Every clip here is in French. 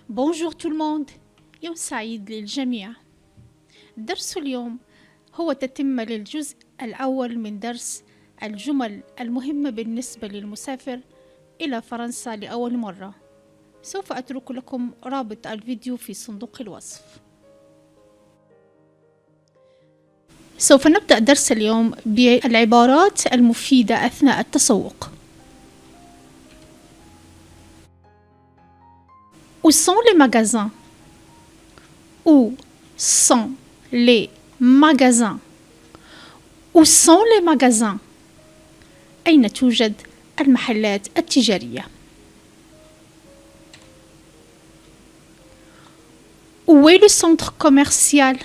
بونجور تو الموند، يوم سعيد للجميع. درس اليوم هو تتمة للجزء الأول من درس الجمل المهمة بالنسبة للمسافر إلى فرنسا لأول مرة. سوف أترك لكم رابط الفيديو في صندوق الوصف. سوف نبدأ درس اليوم بالعبارات المفيدة أثناء التسوق. Où sont les magasins? Où sont les magasins? Où sont les magasins? أين توجد المحلات التجارية؟ Où est le centre commercial?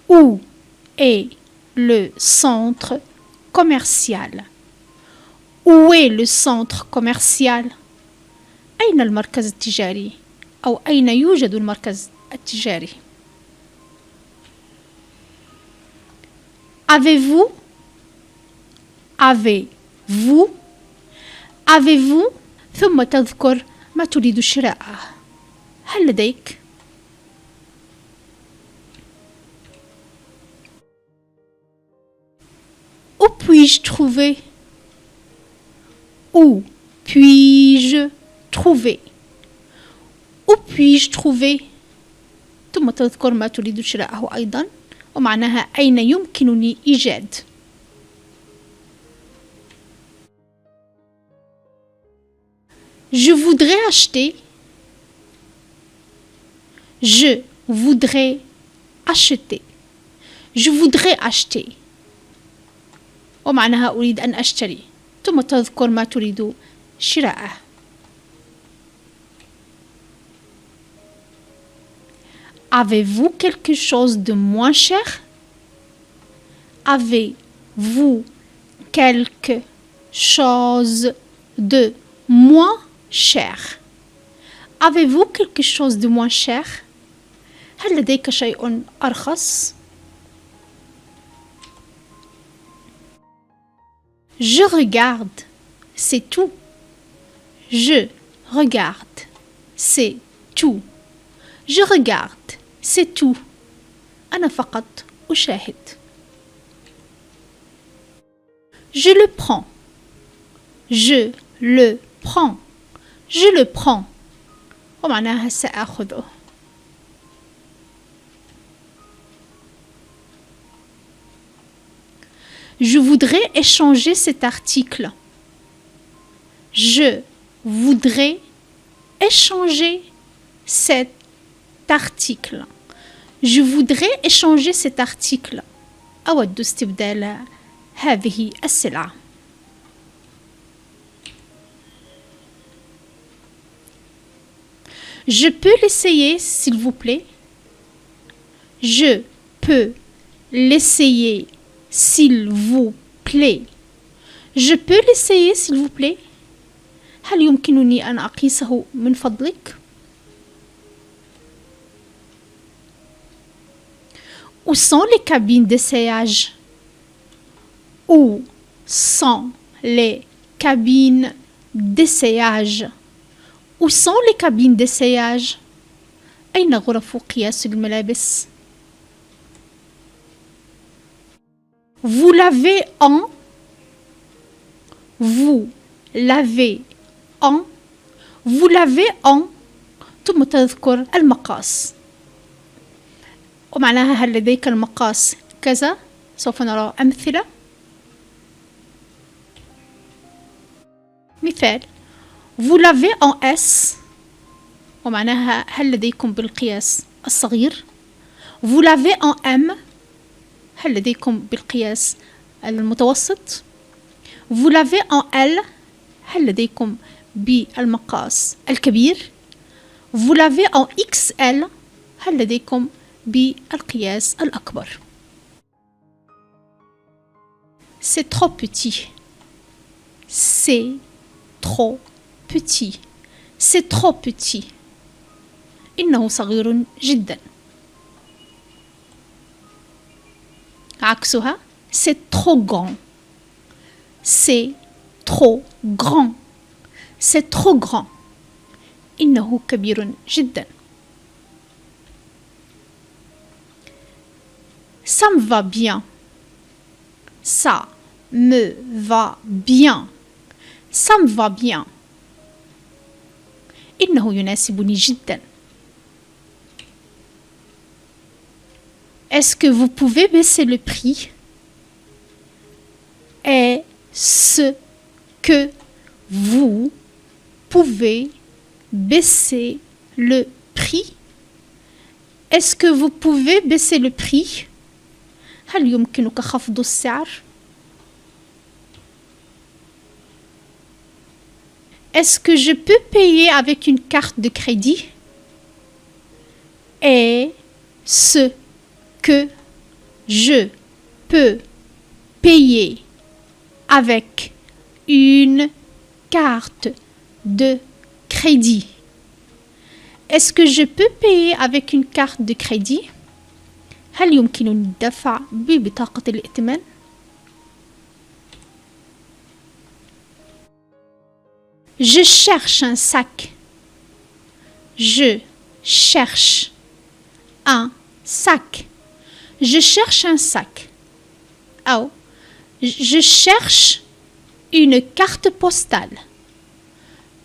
Où est le centre commercial? Où est le centre commercial? أين المركز التجاري؟ أو أين يوجد المركز التجاري؟ Avez-vous? Avez-vous? Avez-vous? ثم تذكر ما تريد شراءه. هل لديك؟ Où puis-je trouver? Où puis-je trouver? Où puis-je trouver? ثم تذكر ما تريد شراءه أيضا ومعناها أين يمكنني إيجاد. Je voudrais acheter. Je voudrais acheter. Je voudrais acheter ومعناها أريد أن أشتري ثم تذكر ما تريد شراءه. Avez-vous quelque chose de moins cher? Avez-vous quelque chose de moins cher? Avez-vous quelque chose de moins cher? هل لديك شيء أرخص؟ Je regarde, c'est tout. Je regarde, c'est tout. Je regarde, c'est tout. أنا فقط أشاهد. Je le prends. Je le prends. Je le prends. ومعناها سأخذه. Je voudrais échanger cet article. Je voudrais échanger cet article. Je voudrais échanger cet article. أود استبدال هذه السلعة. Je peux l'essayer, s'il vous plaît. Je peux l'essayer, s'il vous plaît. Je peux l'essayer, s'il vous plaît. هل يمكنني أن أقيسه من فضلك؟ Où sont les cabines d'essayage? Où sont les cabines d'essayage? Où sont les cabines d'essayage? أين غرف قياس الملابس؟ Vous l'avez en. Vous l'avez en. Vous l'avez en. ثم تذكر المقاس ومعناها هل لديك المقاس كذا. سوف نرى أمثلة. مثال: Vous l'avez en S ومعناها هل لديكم بالقياس الصغير. Vous l'avez en M هل لديكم بالقياس المتوسط. Vous l'avez en L هل لديكم بالمقاس الكبير. Vous l'avez en XL هل لديكم بالقياس الأكبر. C'est trop petit. C'est trop petit. C'est trop petit. إنه صغير جدا. عكسها c'est trop grand. C'est trop grand. C'est trop grand. إنه كبير جدا. Ça me va bien. Ça me va bien. Ça me va bien. إنه يناسبني جدا. Est-ce que vous pouvez baisser le prix? Est-ce que vous pouvez baisser le prix? Est-ce que vous pouvez baisser le prix? هل يمكنك خفض السعر؟ Est-ce que je peux payer avec une carte de crédit? Est-ce que je peux payer avec une carte de crédit? Est-ce que je peux payer avec une carte de crédit? هل يمكنني الدفع ببطاقة الائتمان؟ Je cherche un sac. Je cherche un sac. Je cherche un sac. أو je cherche une carte postale.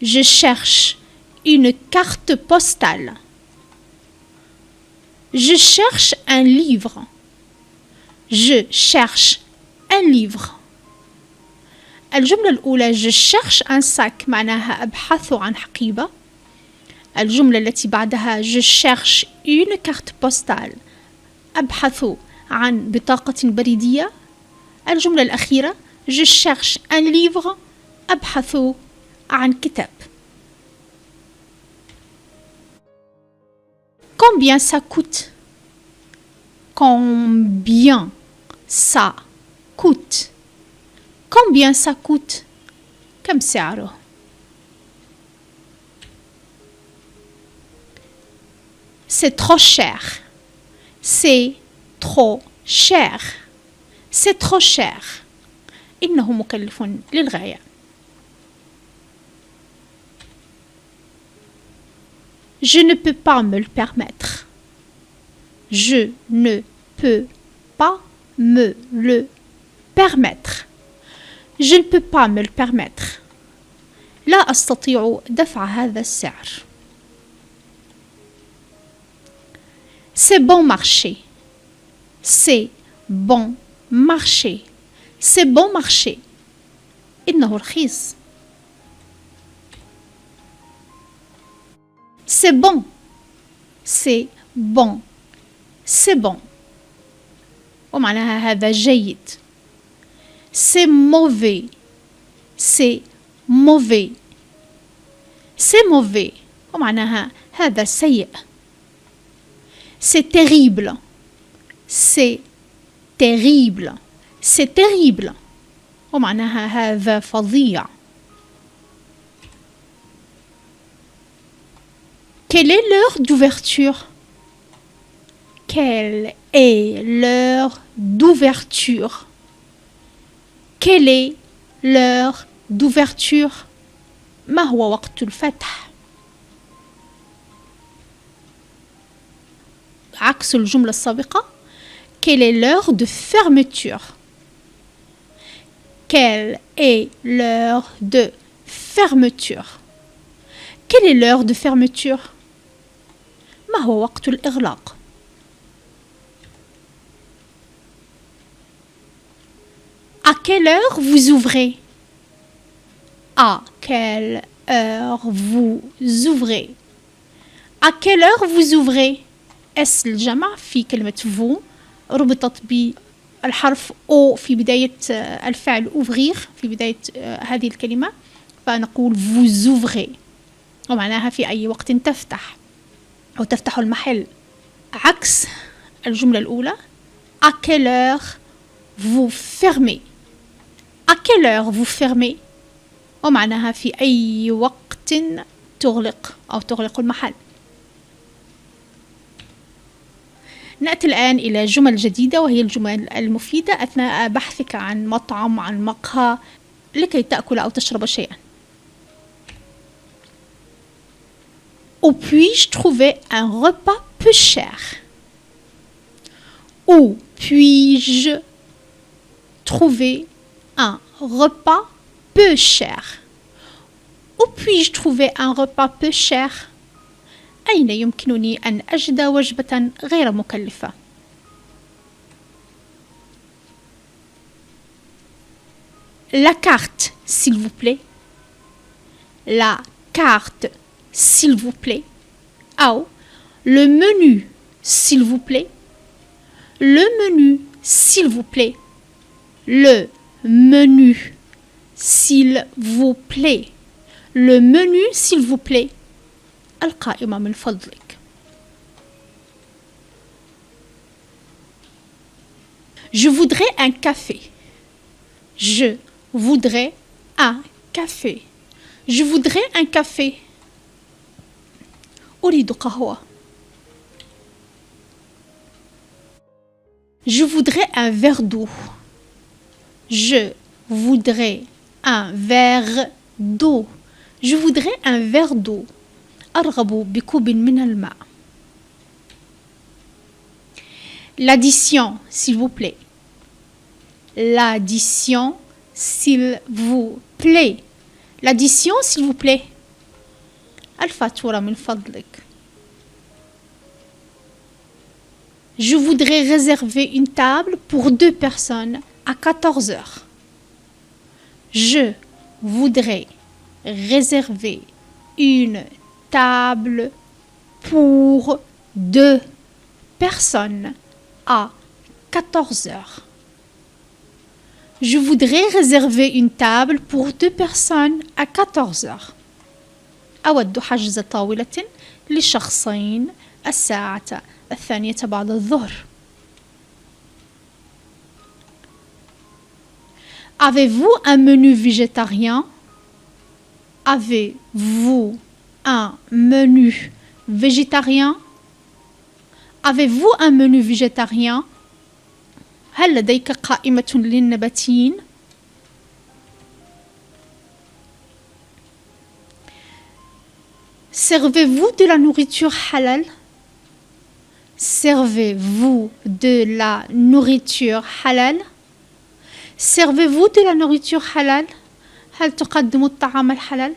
Je cherche une carte postale. Je cherche un livre. Je cherche un livre. الجملة الأولى je cherche un sac معناها أبحث عن حقيبة. الجملة التي بعدها je cherche une carte postale أبحث عن بطاقة بريدية. الجملة الأخيرة je cherche un livre أبحث عن كتاب. Combien ça coûte? Combien ça coûte? Combien ça coûte? كم سعره؟ C'est trop cher. C'est trop cher. C'est trop cher. إنه مكلف للغاية. Je ne peux pas me le permettre. Je ne peux pas me le permettre. Je ne peux pas me le permettre. لا أستطيع دفع هذا السعر. C'est bon marché. C'est bon marché. C'est bon marché. إنه رخيص. C'est bon. C'est bon. C'est bon. ومعناها هذا جيد. C'est mauvais. C'est mauvais. C'est mauvais. ومعناها هذا سيء. C'est terrible. C'est terrible. C'est terrible. ومعناها هذا فظيع. Quelle est l'heure d'ouverture? Quelle est l'heure d'ouverture? Quelle est l'heure d'ouverture? ما هو وقت الفتح؟ عكس الجملة السابقة. Quelle est l'heure de fermeture? Quelle est l'heure de fermeture? Quelle est l'heure de fermeture? ما هو وقت الإغلاق؟ À quelle heure vous ouvrez? À quelle heure vous ouvrez? À quelle heure vous ouvrez? اس الجمع في كلمة vous ربطت بالحرف او في بداية الفعل ouvrir في بداية هذه الكلمة، فنقول vous ouvrez ومعناها في أي وقت تفتح أو تفتح المحل. عكس الجملة الأولى à quelle heure vous fermez. À quelle heure vous fermez ومعناها في أي وقت تغلق أو تغلق المحل. نأتي الآن إلى جمل جديدة وهي الجمل المفيدة أثناء بحثك عن مطعم عن مقهى لكي تأكل أو تشرب شيئا. Où puis-je trouver un repas peu cher? Où puis-je trouver un repas peu cher? Où puis-je trouver un repas peu cher؟ أين يمكنني أن أجد وجبة غير مكلفة؟ La carte, s'il vous plaît. La carte, s'il vous plaît. أو le menu, s'il vous plaît. Le menu, s'il vous plaît. Le menu, s'il vous plaît. Le menu, s'il vous plaît. القائمة من فضلك. Je voudrais un café. Je voudrais un café. Je voudrais un café. أريد قهوة. Je voudrais un verre d'eau. Je voudrais un verre d'eau. Je voudrais un verre d'eau. أرغب بكوب من الماء. L'addition, s'il vous plaît. L'addition, s'il vous plaît. L'addition, s'il vous plaît. الفاتورة من فضلك. Je voudrais réserver une table pour 2 personnes à 14 heures. Je voudrais réserver une table pour 2 personnes à 14 heures. Je voudrais réserver une table pour 2 personnes à 14 heures. أود حجز طاولة لشخصين الساعة 2:00 بعد الظهر. Avez-vous un menu végétarien? Avez-vous un menu végétarien? Avez-vous un menu végétarien? هل لديك قائمة للنباتيين؟ Servez-vous de la nourriture halal? Servez-vous de la nourriture halal? Servez-vous de la nourriture halal? هل تقدم الطعام الحلال؟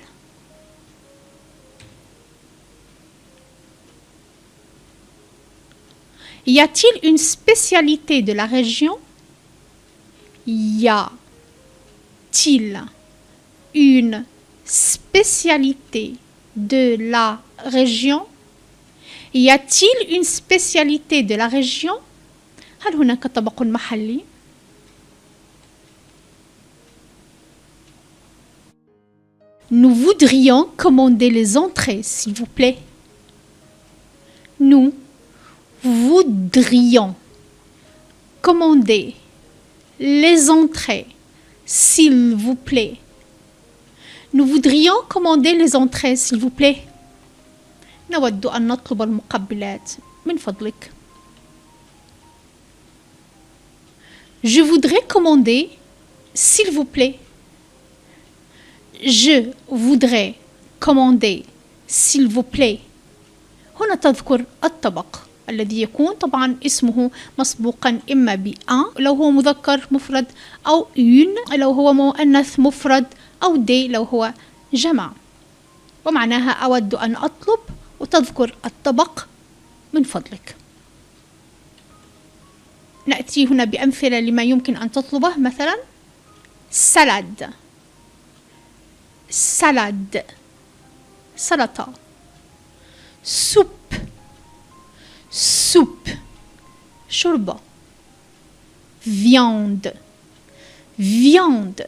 Y a-t-il une spécialité de la région? Y a-t-il une spécialité de la région? Y a-t-il une spécialité de la région? هل هناك طبق محلي؟ Nous voudrions commander les entrées, s'il vous plaît. Nous voudrions commander les entrées, s'il vous plaît. Nous voudrions commander les entrées, s'il vous plaît. نود أن نطلب المقبلات من فضلك. Je voudrais commander, s'il vous plaît. Je voudrais commander, s'il vous plaît. هنا تذكر الطبق الذي يكون طبعا اسمه مسبوقا إما بأن لو هو مذكر مفرد أو une لو هو مؤنث مفرد أو des لو هو جمع، ومعناها أود أن أطلب وتذكر الطبق من فضلك. نأتي هنا بأمثلة لما يمكن أن تطلبه، مثلا سلاد، سلاد سلطة، سوب، soupe شوربة، viande، viande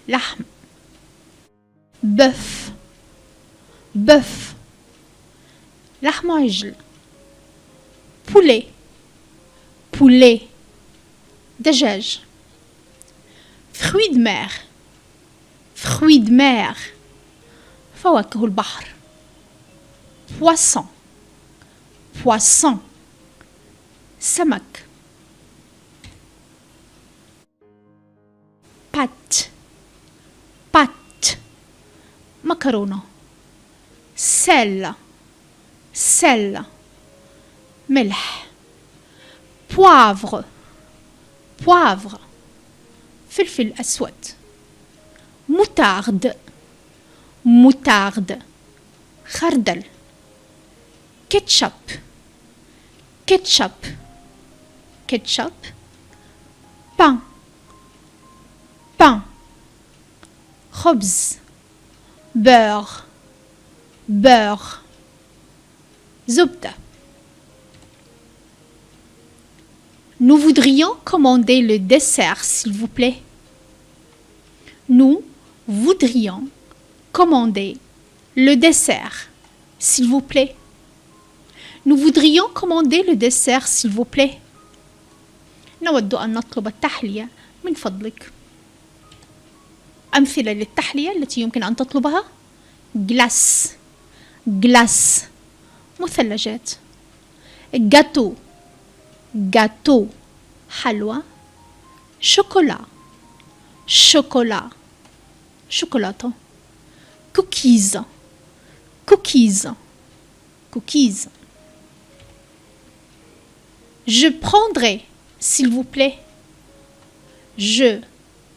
لحم، bœuf، bœuf لحم عجل، poulet، poulet دجاج، fruits de mer، fruits de mer فواكه البحر، poisson، poisson سمك، pâte، pâte مكرونة، sel، sel ملح poivre poivre فلفل أسود moutarde moutarde خردل ketchup ketchup ketchup pain pain خبز beurre beurre زبدة. Nous voudrions commander le dessert, s'il vous plaît. Nous voudrions commander le dessert, s'il vous plaît. Nous voudrions commander le dessert, s'il vous plaît. نود أن نطلب التحلية من فضلك. أمثلة للتحلية التي يمكن أن تطلبها: glace glace مثلجات، gâteau gâteau حلوى، شوكولا شوكولا شوكولاتة، cookies cookies cookies. Je prendrai, s'il vous plaît. Je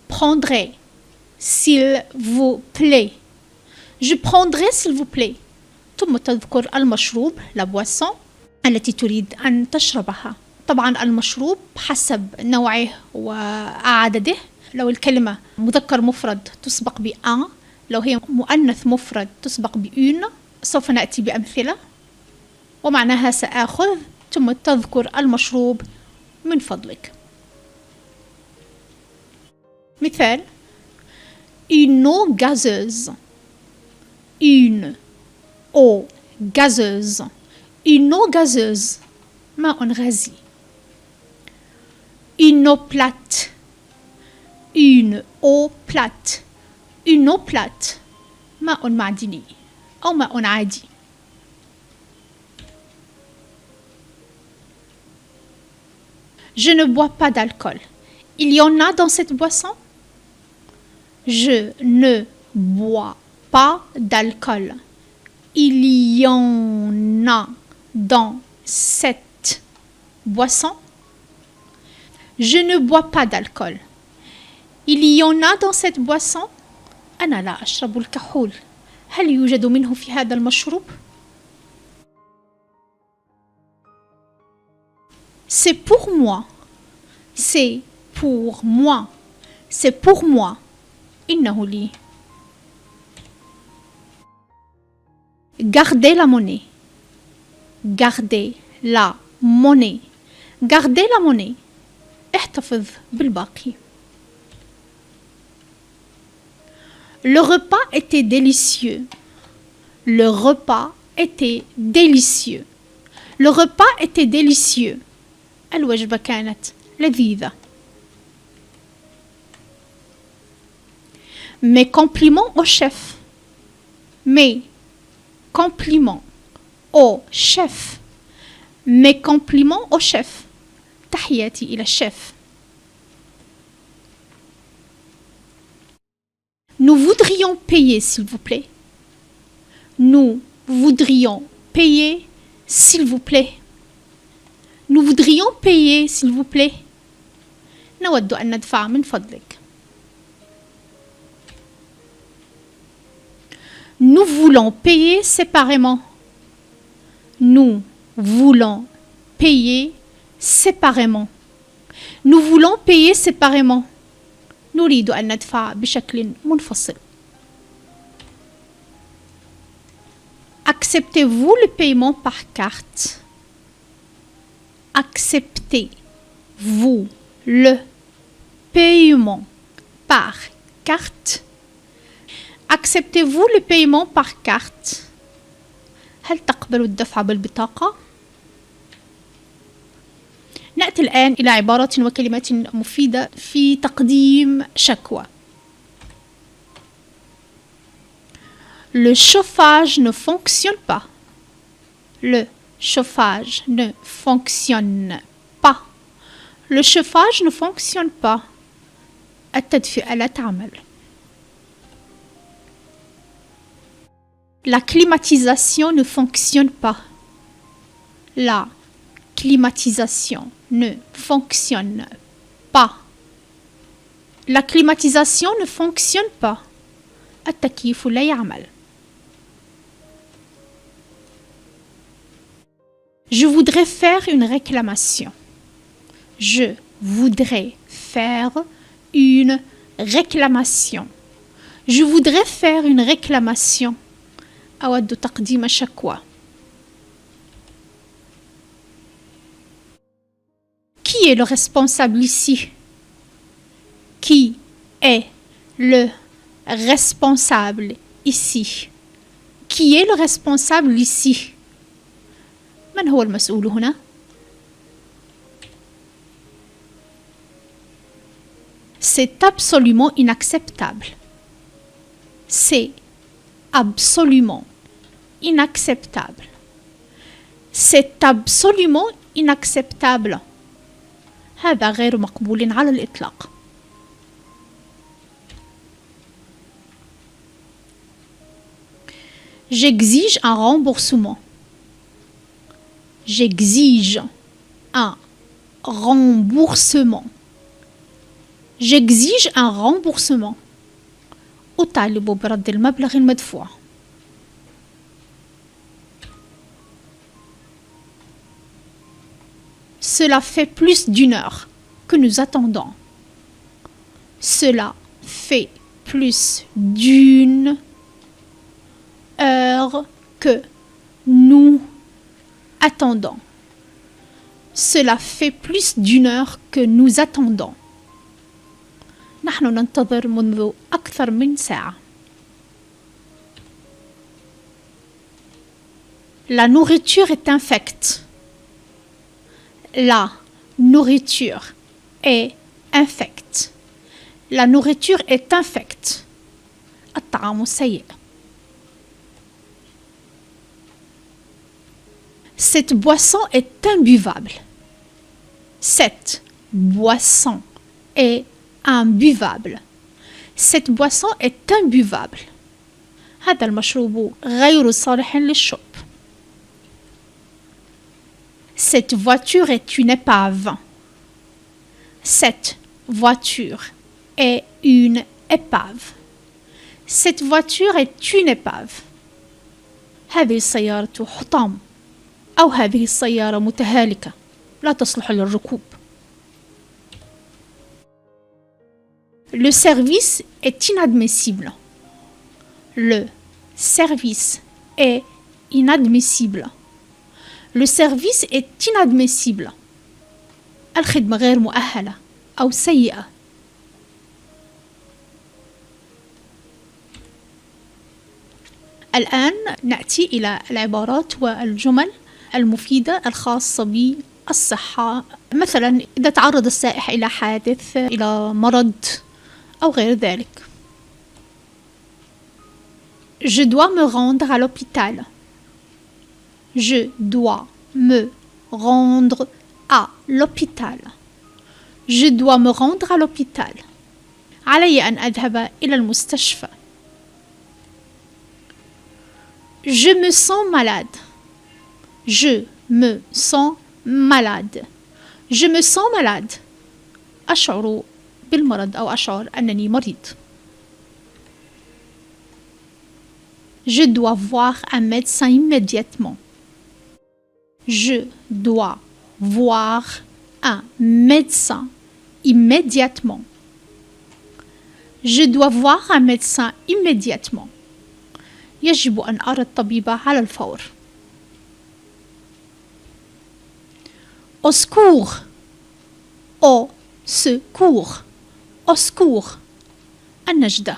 prendrai, s'il vous plaît. Je prendrai, s'il vous plaît. ثم تذكر المشروب la boisson التي تريد أن تشربها. طبعا المشروب حسب نوعه وعدده. لو الكلمة مذكر مفرد تسبق بأن، لو هي مؤنث مفرد تسبق بأون. سوف نأتي بأمثلة ومعناها سآخذ، ثم تذكر المشروب من فضلك. مثال: une eau gazeuse. une eau gazeuse. une eau gazeuse ماء غازي. une eau plate. une eau plate. une eau plate ماء معدني أو ماء عادي. Je ne bois pas d'alcool. Il y en a dans cette boisson? Je ne bois pas d'alcool. Il y en a dans cette boisson? Je ne bois pas d'alcool. Il y en a dans cette boisson? أنا لا أشرب الكحول. هل يوجد منه في هذا المشروب؟ C'est pour moi. C'est pour moi. C'est pour moi. إنه لي. Gardez la monnaie. Gardez la monnaie. Gardez la monnaie. احتفظ بالباقي. Le repas était délicieux. Le repas était délicieux. Le repas était délicieux. الوجبة كانت لذيذة. Mes compliments au chef. Mes compliments au chef. Mes compliments au chef. تحياتي إلى الشيف. Nous voudrions payer, s'il vous plaît. Nous voudrions payer, s'il vous plaît. Nous voudrions payer, s'il vous plaît. نود أن ندفع من فضلك. Nous voulons payer séparément. Nous voulons payer séparément. Nous voulons payer séparément. نريد أن ندفع بشكل منفصل. Acceptez-vous le paiement par carte? Acceptez-vous le paiement par carte? Acceptez-vous le paiement par carte? هل تقبل الدفع بالبطاقة؟ نأتي الآن إلى عبارات وكلمات مفيدة في تقديم شكوى. Le chauffage ne fonctionne pas. Le chauffage ne fonctionne pas. Le chauffage ne fonctionne pas. التدفئة لا تعمل. La climatisation ne fonctionne pas. La climatisation ne fonctionne pas. La climatisation ne fonctionne pas. التكييف لا يعمل. Je voudrais faire une réclamation. Je voudrais faire une réclamation. Je voudrais faire une réclamation. أود تقديم شكوى. Qui est le responsable ici? Qui est le responsable ici? Qui est le responsable ici? من هو المسؤول هنا؟ C'est absolument inacceptable. C'est absolument inacceptable. C'est absolument inacceptable. هذا غير مقبول على الإطلاق. J'exige un remboursement. J'exige un remboursement. J'exige un remboursement. أطالب برد المبلغ المدفوع. Cela fait plus d'une heure que nous attendons. Cela fait plus d'une heure que nous attendons. Cela fait plus d'une heure que nous attendons. نحن ننتظر منذ أكثر من ساعة. La nourriture est infecte. La nourriture est infecte. La nourriture est infecte. الطعام سيء. Cette boisson est imbuvable. Cette boisson est imbuvable. Cette boisson est imbuvable. هذا المشروب غير صالح للشرب. Cette voiture est une épave. Cette voiture est une épave. Cette voiture est une épave. هذه السيارة حطام. أو هذه السيارة متهالكة لا تصلح للركوب. Le service est inadmissible. Le service est inadmissible. Le service est inadmissible. الخدمة غير مؤهلة أو سيئة. الآن نأتي إلى العبارات والجمل المفيدة الخاصة بالصحة. مثلا إذا تعرض السائح إلى حادث، إلى مرض أو غير ذلك. Je dois me rendre à l'hôpital. Je dois me rendre à l'hôpital. Je dois me rendre à l'hôpital. علي أن أذهب إلى المستشفى. Je me sens malade. Je me sens malade. Je me sens malade. أشعر بالمرض أو أشعر أنني مريض. Je dois voir un médecin immédiatement. Je dois voir un médecin immédiatement. Je dois voir un médecin immédiatement. يجب أن أرى الطبيب على الفور. Au secours. Au secours. Au secours. النجدة.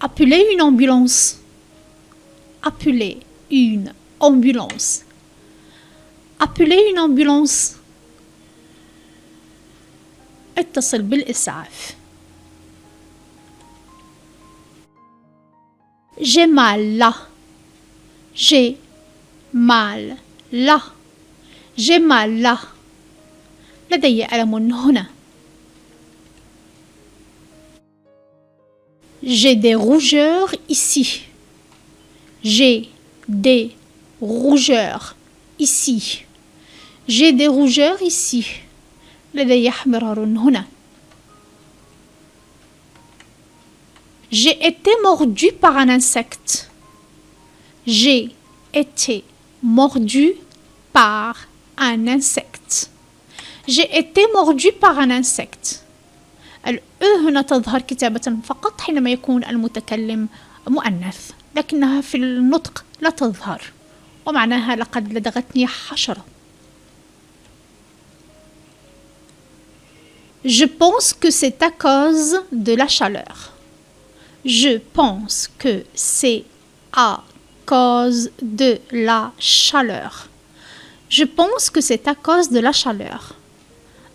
Appelez une ambulance. Appelez une ambulance. Appelez une ambulance. اتصل بالإسعاف. J'ai mal là. J'ai mal là. J'ai mal là. لدي ألم هنا. J'ai des rougeurs ici. J'ai des rougeurs ici. J'ai des rougeurs ici. لدي احمرار هنا. J'ai été mordu par un insecte. J'ai été mordu par un insecte. J'ai été mordu par un insecte. هنا تظهر كتابة فقط حينما يكون المتكلم مؤنث، لكنها في النطق لا تظهر، ومعناها لقد لدغتني حشرة. Je pense que c'est à cause de la chaleur. Je pense que c'est à cause de la chaleur. Je pense que c'est à cause de la chaleur.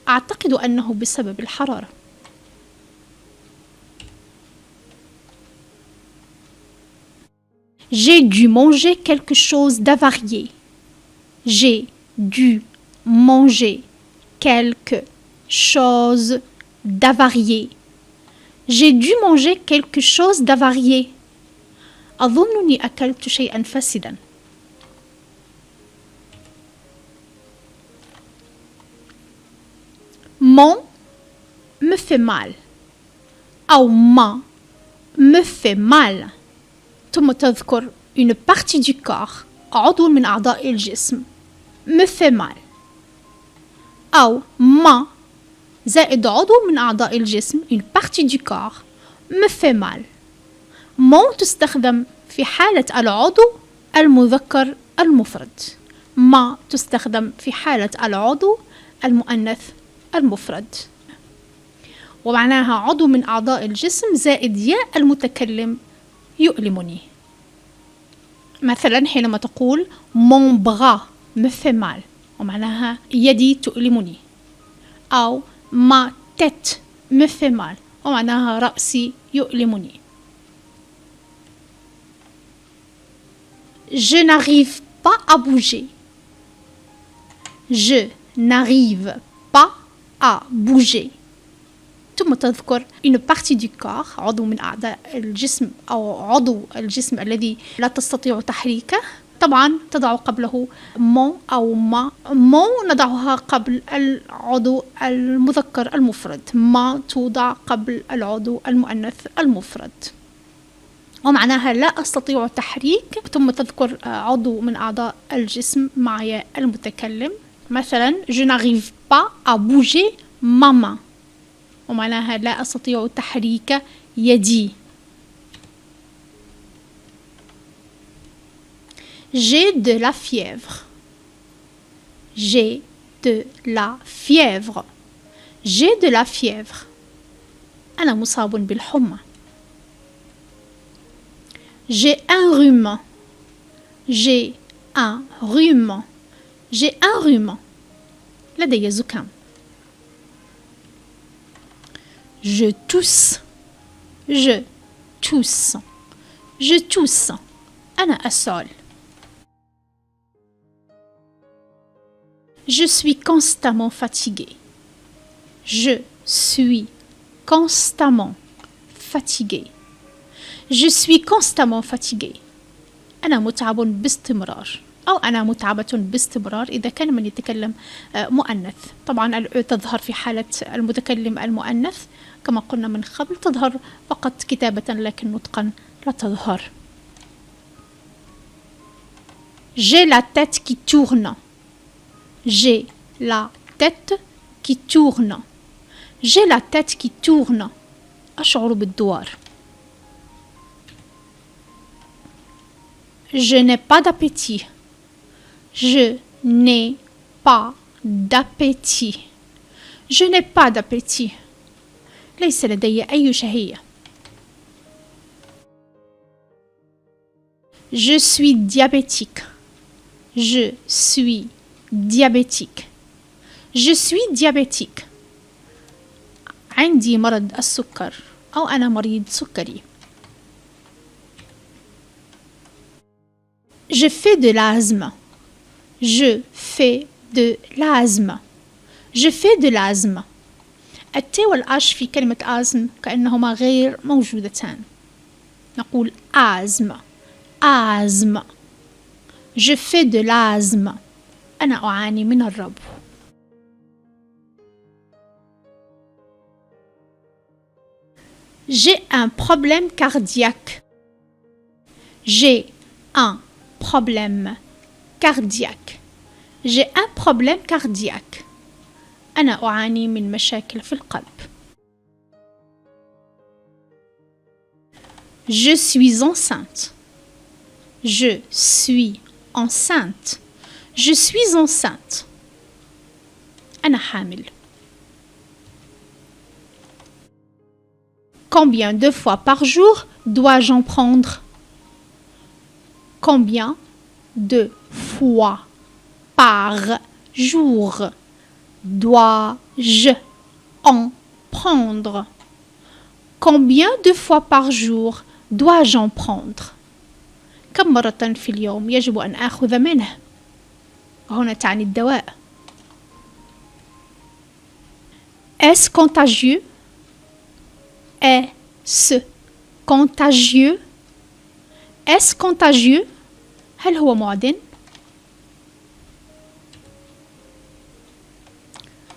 أعتقد أنه بسبب الحرارة. J'ai dû manger quelque chose d'avarié. J'ai dû manger quelque chose d'avarié. J'ai dû manger quelque chose d'avarié. أظنني أكلت شيئا فاسدا. Mon me fait mal. أو ma me fait mal. ثم تذكر une partie du corps، عضو من أعضاء الجسم. me fait mal. أو ma زائد عضو من أعضاء الجسم une partie du corps me fait mal. mon تستخدم في حالة العضو المذكر المفرد. ما تستخدم في حالة العضو المؤنث المفرد، ومعناها عضو من أعضاء الجسم زائد ياء المتكلم يؤلمني. مثلا حينما تقول mon bras me fait mal، ومعناها يدي تؤلمني. أو ma tête me fait mal، ومعناها رأسي يؤلمني. Je n'arrive pas à bouger. Je n'arrive pas à bouger. ثم تذكر une partie du corps، عضو من أعضاء الجسم أو عضو الجسم الذي لا تستطيع تحريكه. طبعا تضع قبله mon أو ما. mon نضعها قبل العضو المذكر المفرد، ما توضع قبل العضو المؤنث المفرد، ومعناها لا أستطيع تحريك. ثم تذكر عضو من أعضاء الجسم مع ياء المتكلم. مثلا je n'arrive pas à bouger ma main، ومعناها لا أستطيع تحريك يدي. J'ai de la fièvre. J'ai de la fièvre. J'ai de la fièvre. أنا مصاب بالحمى. J'ai un rhume. J'ai un rhume. J'ai un rhume. لدي زكام. Je tousse. Je tousse. Je tousse. أنا أسهل. Je suis constamment fatigué. Je suis constamment fatigué. Je suis constamment fatigué. أنا متعب باستمرار، أو أنا متعبة باستمرار إذا كان من يتكلم مؤنث. طبعا تظهر في حالة المتكلم المؤنث كما قلنا من قبل، تظهر فقط كتابة لكن نطقا لا تظهر. J'ai la tête qui tourne. J'ai la tête qui tourne. J'ai la tête qui tourne. أشعر بالدوار. Je n'ai pas d'appétit. Je n'ai pas d'appétit. Je n'ai pas d'appétit. ليس لدي أي شهية. Je suis diabétique. Je suis diabétique. Je suis diabétique. عندي مرض السكر، أو أنا مريض سكري. Je fais de l'asthme. Je fais de l'asthme. Je fais de l'asthme. التي والأش في كلمة أزم كأنهما غير موجودتان. نقول أزم أزم. Je fais de l'asthme. أنا أعاني من الربو. J'ai un problème cardiaque. J'ai un problème cardiaque. J'ai un problème cardiaque. أنا أعاني من مشاكل في القلب. Je suis enceinte. Je suis enceinte. Je suis enceinte. أنا حامل. Combien de fois par jour dois-je en prendre? Combien de fois par jour dois-je en prendre? Combien de fois par jour dois-je en prendre? كم مرة في اليوم يجب أن آخذ منه؟ هنا تعني الدواء. Est-ce contagieux? Est-ce contagieux? Est-ce contagieux؟ هل هو معدن؟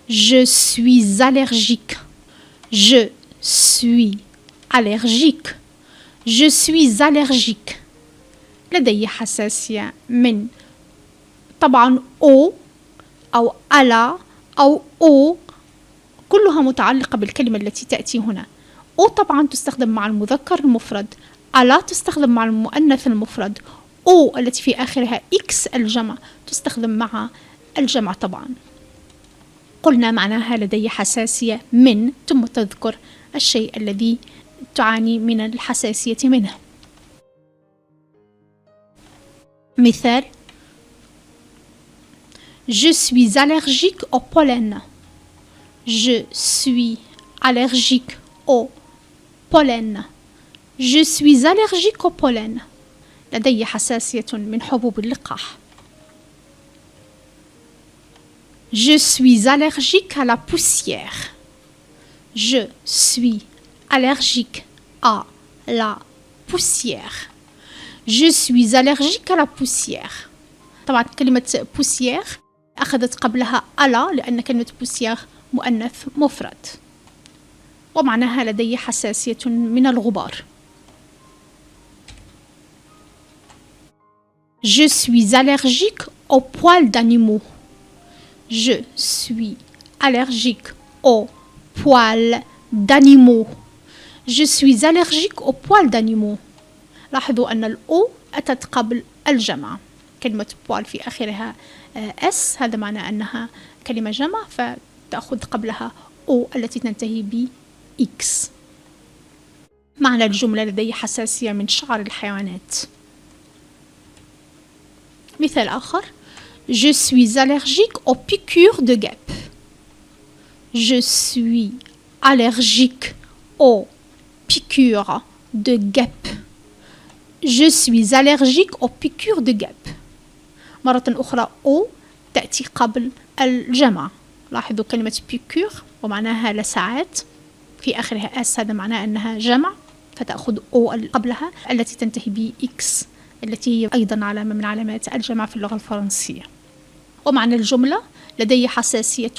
Je suis allergique. Je suis allergique. Je suis allergique. لدي حساسية من طبعا أو ألا أو كلها متعلقة بالكلمة التي تأتي هنا. أو طبعا تستخدم مع المذكر المفرد، ألا تستخدم مع المؤنث المفرد، أو التي في آخرها إكس الجمع تستخدم مع الجمع طبعا. قلنا معناها لدي حساسية من ثم تذكر الشيء الذي تعاني من الحساسية منه. مثال: Je suis allergique au pollen. Je suis allergique au pollen. Je suis allergique au pollen. لدي حساسية من حبوب اللقاح. Je suis allergique à la poussière. Je suis allergique à la poussière. Je suis allergique à la poussière. طبعا كلمة poussière أخذت قبلها ألا لأن كلمة poussière مؤنث مفرد، ومعناها لدي حساسية من الغبار. Je suis allergique aux poils d'animaux. Je suis allergique aux poils d'animaux. Je suis allergique aux poils d'animaux. لاحظوا أن الأو أتت قبل الجمع. كلمة poil في آخرها اس، هذا معناه أنها كلمة جمع فتأخذ قبلها أو التي تنتهي ب إكس. معنى الجملة: لدي حساسية من شعر الحيوانات. مثال آخر: Je suis allergique aux piqûres de guêpes. Je suis allergique aux piqûres de guêpes. Je suis allergique aux piqûres de guêpes. مرة أخرى أو تأتي قبل الجمع. لاحظوا كلمة piqûre ومعناها لسعات في آخرها اس، هذا معناه أنها جمع فتأخذ أو قبلها التي تنتهي ب إكس التي هي أيضا علامة من علامات الجمع في اللغة الفرنسية. ومعنى الجملة: لدي حساسية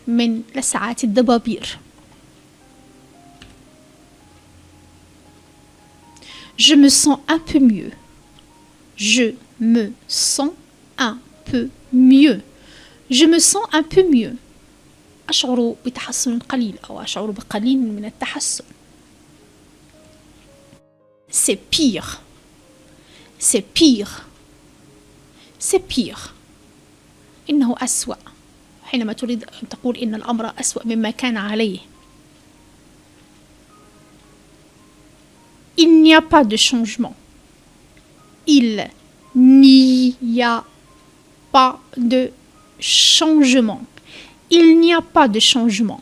من لسعات الدبابير. Je me sens un peu mieux. Je me sens un peu mieux. Je me sens un peu mieux. أشعر بتحسن قليل أو أشعر بقليل من التحسن. C'est pire. C'est pire. C'est pire. إنه أسوأ. حينما تريد أن تقول إن الأمر أسوأ مما كان عليه. Il n'y a pas de changement. Il n'y a pas de changement. Il n'y a pas de changement.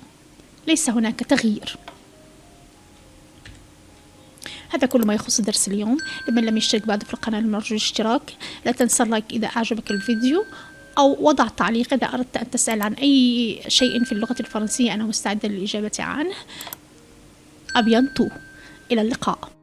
ليس هناك تغيير. هذا كل ما يخص درس اليوم. لمن لم يشترك بعد في القناة المرجو الاشتراك. لا تنسى اللايك إذا أعجبك الفيديو. أو وضع تعليق. إذا أردت أن تسأل عن أي شيء في اللغة الفرنسية أنا مستعدة للإجابة عنه. أبيانتو، إلى اللقاء.